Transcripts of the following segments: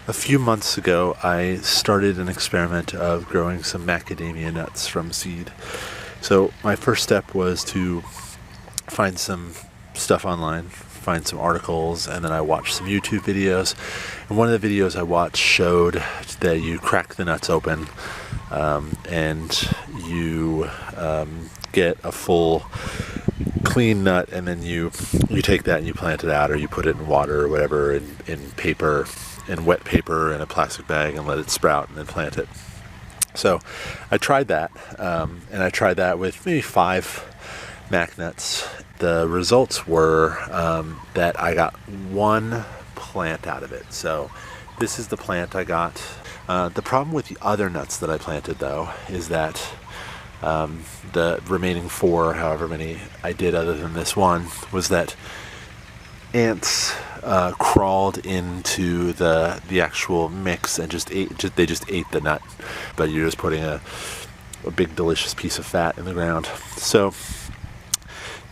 A few months ago, I started an experiment of growing some macadamia nuts from seed. So my first step was to find some stuff online, find some articles, and then I watched some YouTube videos. And one of the videos I watched showed that you crack the nuts open and you get a full clean nut, and then you take that and you plant it out, or you put it in water or whatever in paper, in wet paper in a plastic bag, and let it sprout and then plant it. So I tried that, and I tried that with maybe 5 mac nuts. The results were that I got 1 plant out of it. So this is the plant I got. The problem with the other nuts that I planted, though, is that the remaining 4, however many I did other than this one, was that ants crawled into the actual mix and they just ate the nut. But you're just putting a big delicious piece of fat in the ground. So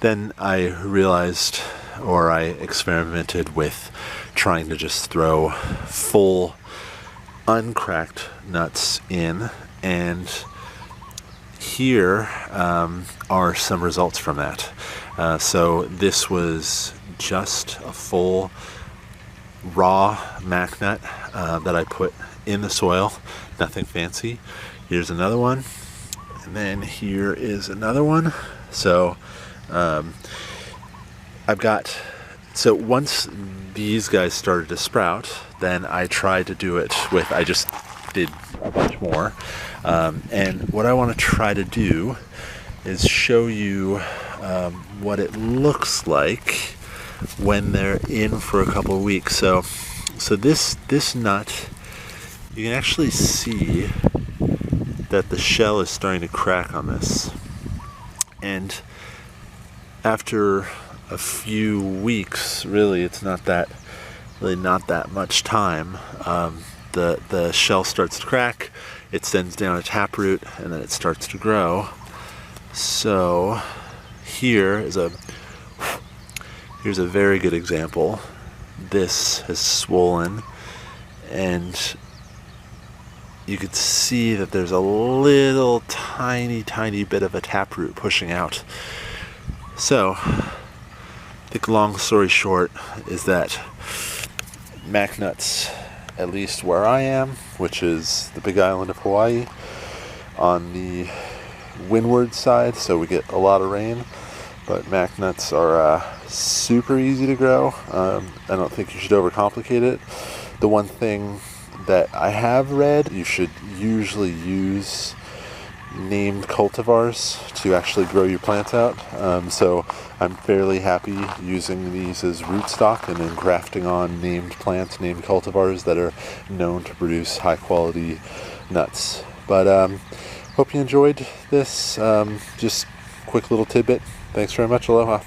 then I realized, or I experimented with trying to just throw full uncracked nuts in, and here are some results from that. So this was just a full raw mac nut that I put in the soil, nothing fancy. Here's another one, and then here is another one. So so once these guys started to sprout, then I tried to do it with, I just did a bunch more. And what I want to try to do is show you what it looks like when they're in for a couple of weeks. So this nut, you can actually see that the shell is starting to crack on this. And after a few weeks, really, it's not that much time, the shell starts to crack, it sends down a taproot, and then it starts to grow. So here's a very good example. This has swollen, and you could see that there's a little tiny bit of a taproot pushing out. So I think long story short is that mac nuts, at least where I am, which is the big island of Hawaii, on the windward side, so we get a lot of rain, but mac nuts are super easy to grow. I don't think you should overcomplicate it. The one thing that I have read, you should usually use named cultivars to actually grow your plants out. So I'm fairly happy using these as rootstock and then grafting on named plants, named cultivars that are known to produce high quality nuts. But hope you enjoyed this. Just quick little tidbit. Thanks very much. Aloha.